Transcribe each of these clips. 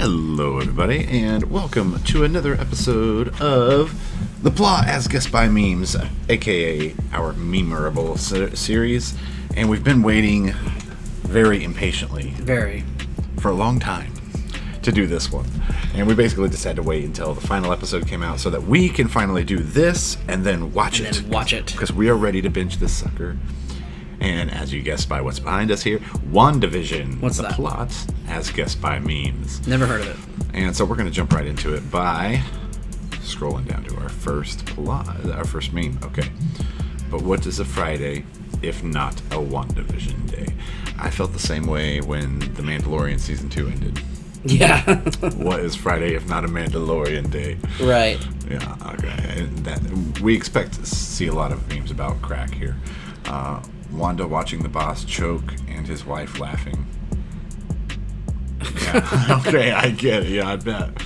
Hello, everybody, and welcome to another episode of The Plot as Guessed by Memes, aka our Memeable series. And we've been waiting very impatiently for a long time to do this one. And we basically just had to wait until the final episode came out so that we can finally do this and then watch it. Because we are ready to binge this sucker. And as you guessed by what's behind us here, Wandavision. What's the that? Plot as guessed by memes. Never heard of it. And so we're going to jump right into it by scrolling down to our first plot, our first meme. Okay. But what is a Friday if not a Wandavision day? I felt the same way when The Mandalorian Season 2 ended. Yeah. What is Friday if not a Mandalorian day? Right. Yeah, okay. And that, we expect to see a lot of memes about crack here. Wanda watching the boss choke and his wife laughing. Yeah, okay, I get it. Yeah, I bet.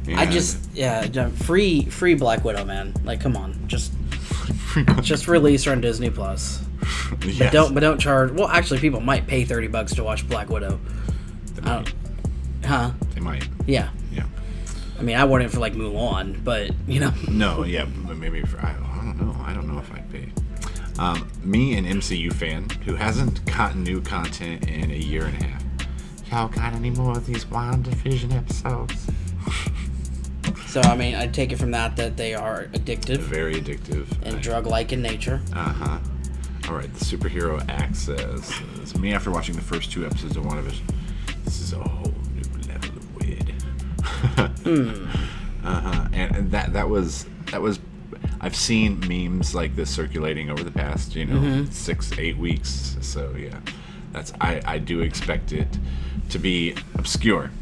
And free Black Widow, man. Like, come on, just release her on Disney Plus. Yes. But don't charge. Well, actually, people might pay $30 to watch Black Widow. They might. They might. Yeah. Yeah. I mean, I want it for like Mulan, but you know. No, yeah, but maybe for, I don't know. I don't know if I'd pay. Me, an MCU fan who hasn't gotten new content in a year and a half. Y'all got any more of these WandaVision episodes? So, I mean, I take it from that they are addictive. Very addictive. And drug-like in nature. Uh-huh. All right, the superhero access. It's me after watching the first two episodes of WandaVision. This is a whole new level of weird. Uh-huh. And that was... I've seen memes like this circulating over the past, 6-8 weeks. So yeah, I do expect it to be obscure.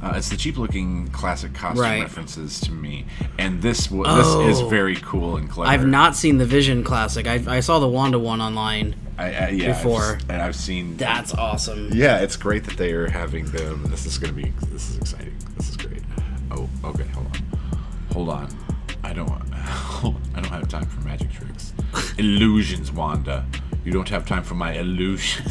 It's the cheap-looking classic costume references to me, and this is very cool and clever. I've not seen the Vision classic. I saw the Wanda one online before, and I've seen. That's awesome. Yeah, it's great that they are having them. This is exciting. This is great. Oh, okay. Hold on. I don't have time for magic tricks. Illusions, Wanda. You don't have time for my illusions.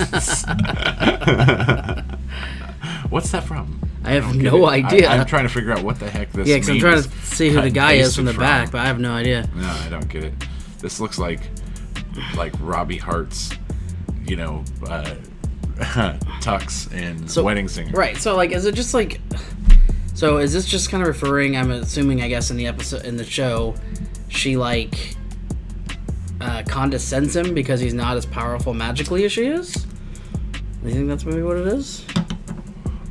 What's that from? I have no idea. I'm trying to figure out what the heck this is. Yeah, because I'm trying to see who the guy is from the back, but I have no idea. No, I don't get it. This looks like Robbie Hart's, tux and wedding singer. Right. So, is it just like... So is this just kind of referring? I'm assuming, I guess, in the show, she condescends him because he's not as powerful magically as she is. Do you think that's maybe what it is?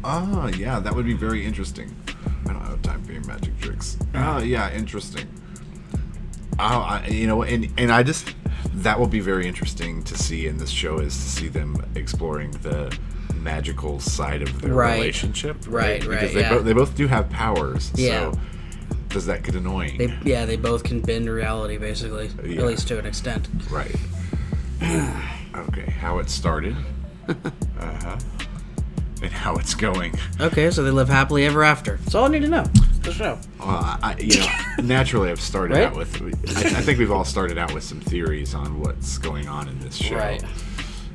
Oh, yeah, that would be very interesting. I don't have time for your magic tricks. Oh, yeah, interesting. And I just that will be very interesting to see in this show is to see them exploring the magical side of their relationship, right? Because they both do have powers. Yeah. So does that get annoying? They both can bend reality, basically, at least to an extent. Right. Okay, how it started, and how it's going. Okay, so they live happily ever after. That's all I need to know. The show. Well, naturally, I've started out with. I think we've all started out with some theories on what's going on in this show. Right.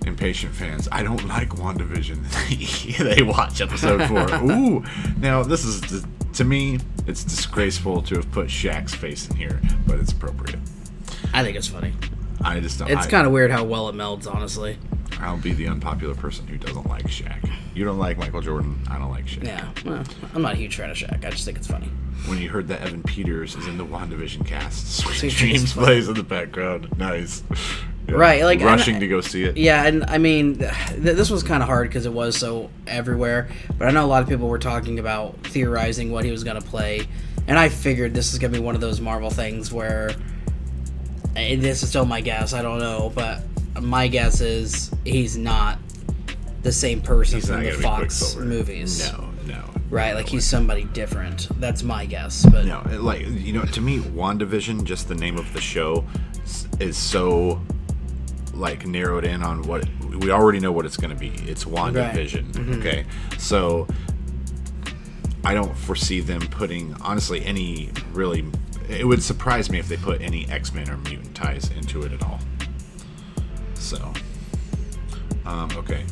Impatient fans, I don't like WandaVision. They watch episode 4. Ooh, now this is to me, it's disgraceful to have put Shaq's face in here, but it's appropriate. I think it's funny. I just don't. It's kind of weird how well it melds, honestly. I'll be the unpopular person who doesn't like Shaq. You don't like Michael Jordan. I don't like Shaq. Yeah, well, I'm not a huge fan of Shaq. I just think it's funny. When you heard that Evan Peters is in the WandaVision cast, Sweet Dreams plays in the background. Nice. Yeah. Right, rushing to go see it. Yeah, and I mean, this was kind of hard because it was so everywhere. But I know a lot of people were talking about theorizing what he was going to play, and I figured this is going to be one of those Marvel things where, and this is still my guess, I don't know, but my guess is he's not the same person from the Fox movies. No. Right, he's somebody different. That's my guess. But no, to me, WandaVision, just the name of the show, is so narrowed in on what we already know what it's going to be. It's WandaVision. Right. Mm-hmm. Okay, so I don't foresee them putting any really. It would surprise me if they put any X-Men or mutant ties into it at all. So, okay.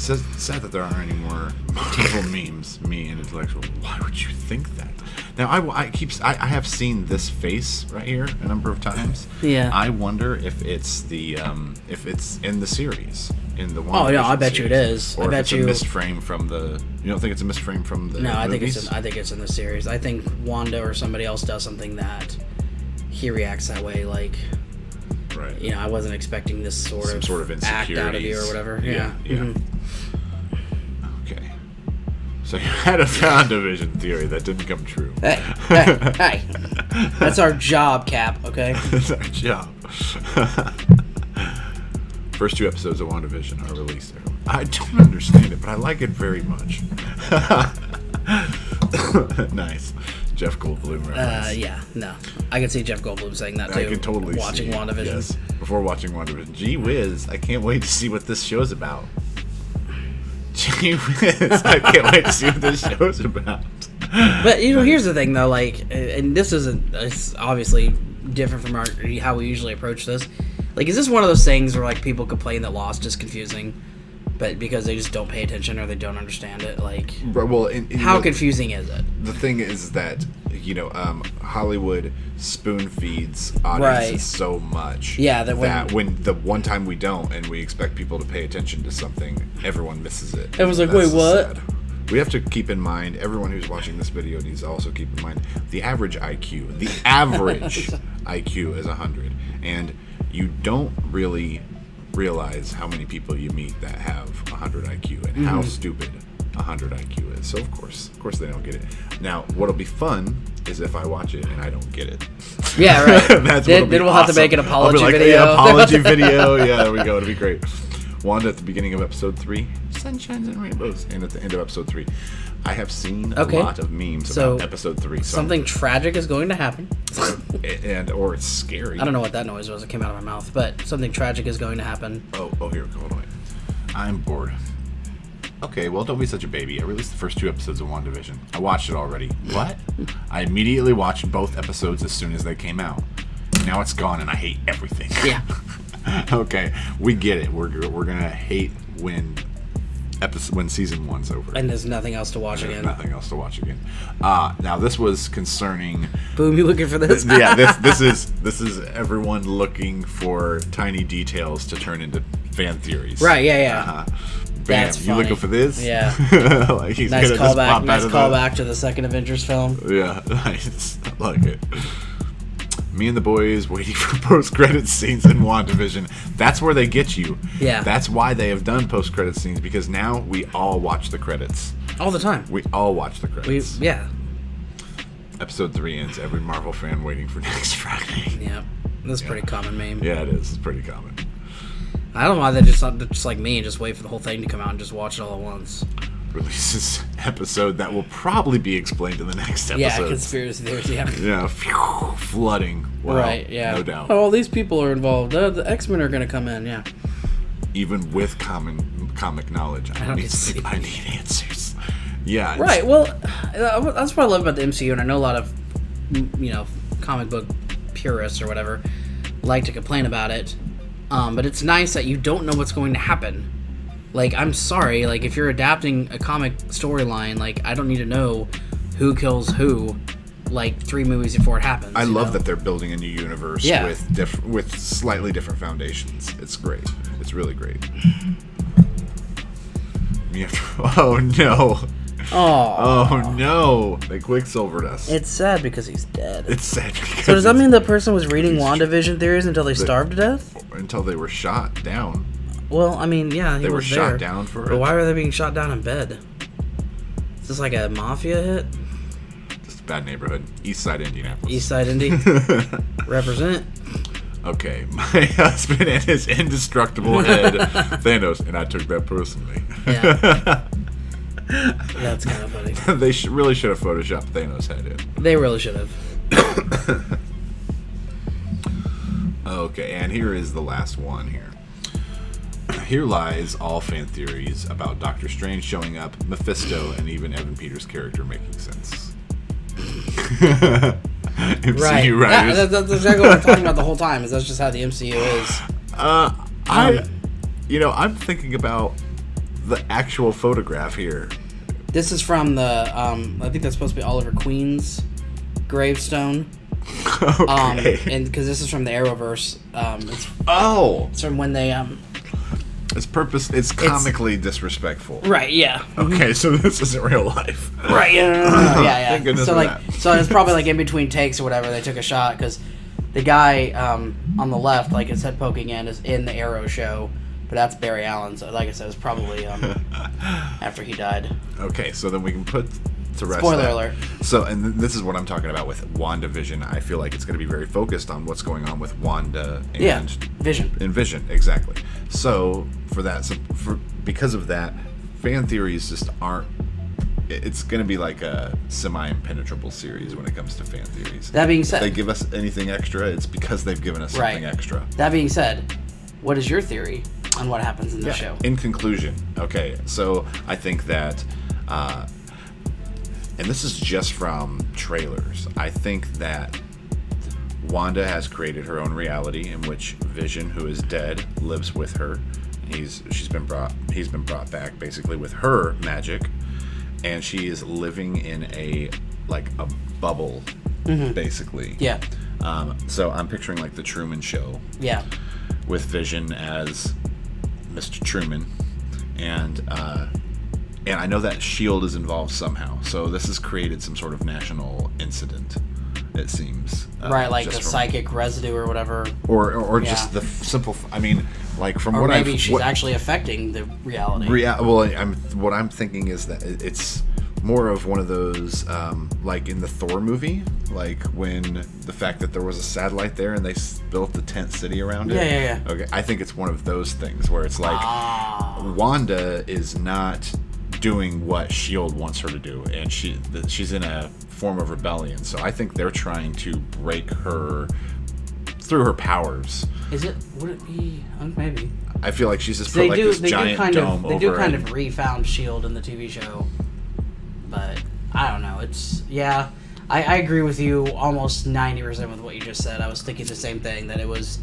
sad that there aren't any more Marvel memes. Me, an intellectual. Why would you think that? Now, I have seen this face right here a number of times. Yeah. I wonder if it's if it's in the series, in the one. Oh no, I bet you it is. Or I if bet it's a misframe from the. You don't think it's a misframe from the? No, I movies? think it's in the series. I think Wanda or somebody else does something that he reacts that way. Like, right. You know, I wasn't expecting this sort of act out of you or whatever. Yeah. Mm-hmm. Okay. So you had a Wandavision theory that didn't come true. Hey. That's our job, Cap, okay? That's our job. First 2 episodes of WandaVision are released. I don't understand it, but I like it very much. Nice. Jeff Goldblum reference. Yeah, no. I can see Jeff Goldblum saying that, too. I can totally watching see WandaVision. Yes, before watching WandaVision. Gee whiz, I can't wait to see what this show's about. Gee whiz, I can't wait to see what this show's about. But, you know, here's the thing, though, like, and this isn't, it's obviously different from how we usually approach this. Like, is this one of those things where, like, people complain that Lost is confusing, but because they just don't pay attention or they don't understand it? Like, well, how confusing is it? The thing is that, you know, Hollywood spoon feeds audiences so much. Yeah, that when the one time we don't and we expect people to pay attention to something, everyone misses it. Everyone's like, wait, what? Sad. We have to keep in mind, everyone who's watching this video needs to also keep in mind, the average IQ. The average IQ is 100. And you don't really realize how many people you meet that have 100 IQ and how stupid 100 IQ is. So of course they don't get it. Now, what'll be fun is if I watch it and I don't get it. Yeah, right. Then we'll have to make an apology video. Yeah, apology video. Yeah, there we go. It'll be great. Wanda at the beginning of episode 3, sunshines and rainbows, and at the end of episode 3. I have seen a lot of memes about episode 3. Something tragic is going to happen. or it's scary. I don't know what that noise was. It came out of my mouth. But something tragic is going to happen. Oh, here, hold on. I'm bored. Okay, well, don't be such a baby. I released the first 2 episodes of WandaVision. I watched it already. What? I immediately watched both episodes as soon as they came out. Now it's gone, and I hate everything. Yeah. Okay, we get it. We're gonna hate when season 1's over. And there's nothing else to watch again. Nothing else to watch again. Now this was concerning. Boom! You looking for this? Yeah, this is everyone looking for tiny details to turn into fan theories. Right? Yeah. Bam! That's funny. You looking for this? Yeah. Like he's nice gonna just callback. pop Nice out of callback to the second Avengers film. Yeah, nice. I like it. Me and the boys waiting for post-credit scenes in WandaVision. That's where they get you. Yeah. That's why they have done post-credit scenes, because now we all watch the credits. All the time. We all watch the credits. Yeah. Episode 3 ends. Every Marvel fan waiting for next Friday. Yeah. That's a pretty common meme. Yeah, it is. It's pretty common. I don't know why they're just like me and just wait for the whole thing to come out and just watch it all at once. Releases episode that will probably be explained in the next episode. Yeah, conspiracy theories, yeah. Yeah, flooding. Wow, right, yeah. No doubt. Oh, these people are involved. The X-Men are going to come in, yeah. Even with comic knowledge, I need answers. Yeah. Right, well, that's what I love about the MCU, and I know a lot of, comic book purists or whatever like to complain about it, but it's nice that you don't know what's going to happen. Like, I'm sorry, like, if you're adapting a comic storyline, like, I don't need to know who kills who, like, 3 movies before it happens. I love that they're building a new universe with slightly different foundations. It's great. It's really great. Oh, no. Oh, no. They Quicksilvered us. It's sad because he's dead. It's sad because So does that mean the person was reading WandaVision theories until they starved to death? Until they were shot down. Well, I mean, yeah, they were shot down for it. But why were they being shot down in bed? Is this like a mafia hit? Just a bad neighborhood. East Side Indianapolis. East Side Indy. Represent. Okay, my husband and his indestructible head, Thanos, and I took that personally. Yeah. That's kind of funny. They really should have photoshopped Thanos' head in. They really should have. Okay, and here is the last one here. Here lies all fan theories about Doctor Strange showing up, Mephisto, and even Evan Peters' character making sense. MCU writers. That's exactly what I'm talking about the whole time. Is that's just how the MCU is. I'm thinking about the actual photograph here? This is from the, I think that's supposed to be Oliver Queen's gravestone. Okay. And because this is from the Arrowverse. It's from when they, It's comically disrespectful. Right, yeah. Okay, so this isn't real life. Right, yeah, yeah. Thank goodness So for like, that. so it's probably like in between takes or whatever, they took a shot, because the guy on the left, like his head poking in, is in the Arrow show, but that's Barry Allen. So like I said, it was probably after he died. Okay, so then we can put to rest Spoiler that. alert. So, and this is what I'm talking about with Wandavision. I feel like it's going to be very focused on what's going on with Wanda and Vision. And Vision, exactly. So because of that, fan theories just aren't. It's going to be like a semi-impenetrable series when it comes to fan theories. That being said, if they give us anything extra, it's because they've given us something extra. That being said, what is your theory on what happens in the show? In conclusion, okay, so I think that, and this is just from trailers, I think that Wanda has created her own reality in which Vision, who is dead, lives with her. He's been brought back basically with her magic, and she is living in a bubble, basically. Yeah. So I'm picturing like the Truman Show. Yeah. With Vision as Mr. Truman, and I know that S.H.I.E.L.D. is involved somehow. So this has created some sort of national incident, it seems. Right, like the psychic residue or whatever. Or just the simple. I mean, like from or what maybe she's actually affecting the reality. What I'm thinking is that it's more of one of those, like in the Thor movie, like when the fact that there was a satellite there and they built the tent city around it. Yeah. Okay, I think it's one of those things where it's like Wanda is not doing what S.H.I.E.L.D. wants her to do, and she's in a form of rebellion. So I think they're trying to break her through her powers. Would it be? Maybe. I feel like she's just put like this giant dome over. They do kind of refound S.H.I.E.L.D. in the TV show. But I don't know. I agree with you almost 90% with what you just said. I was thinking the same thing, that it was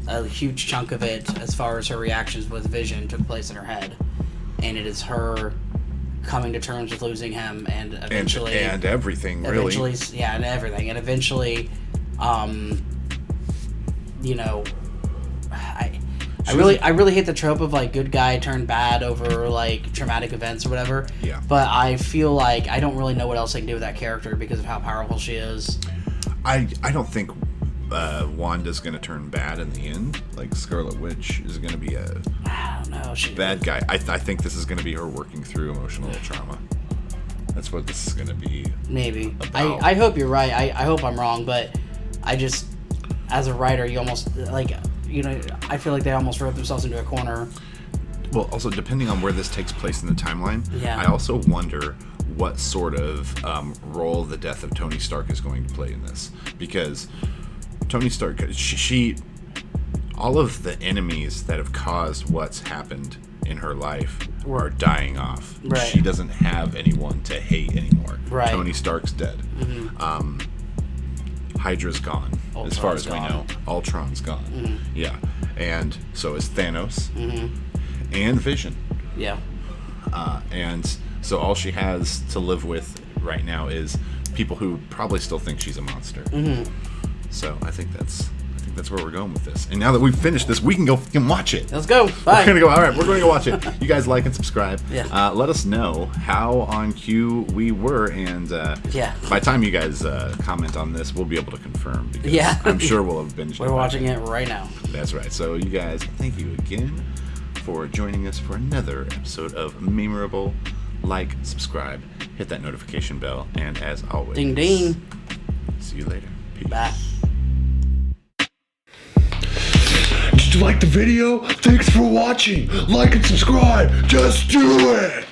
a huge chunk of it, as far as her reactions with Vision, took place in her head. And it is her coming to terms with losing him and eventually... And everything, really. Yeah, and everything. And eventually, I really hate the trope of like good guy turned bad over like traumatic events or whatever. Yeah. But I feel like I don't really know what else they can do with that character because of how powerful she is. I don't think Wanda's gonna turn bad in the end. Like Scarlet Witch is gonna be a bad guy. I think this is gonna be her working through emotional trauma. That's what this is gonna be. Maybe. About. I hope you're right. I hope I'm wrong, but I just, as a writer, you almost like. I feel like they almost wrote themselves into a corner. Well, also, depending on where this takes place in the timeline, I also wonder what sort of role the death of Tony Stark is going to play in this. Because Tony Stark, all of the enemies that have caused what's happened in her life are dying off. Right. She doesn't have anyone to hate anymore. Right. Tony Stark's dead. Mm-hmm. Hydra's gone, Ultron's as far as gone. we know. Ultron's gone. Mm-hmm. Yeah. And so is Thanos. Mm-hmm. And Vision. Yeah. And so all she has to live with right now is people who probably still think she's a monster. Mm-hmm. So I think that's where we're going with this. And now that we've finished this, we can go fucking watch it. Let's go. Bye. We're gonna go. All right, we're going to go watch it. You guys like and subscribe. Yeah. Let us know how on cue we were, and by the time you guys comment on this, we'll be able to confirm. Because I'm sure we'll have binged. We're watching it right now. That's right. So you guys, thank you again for joining us for another episode of Memorable. Like, subscribe, hit that notification bell, and as always, ding ding. See you later. Peace. Bye. Did you like the video? Thanks for watching. Like and subscribe. Just do it.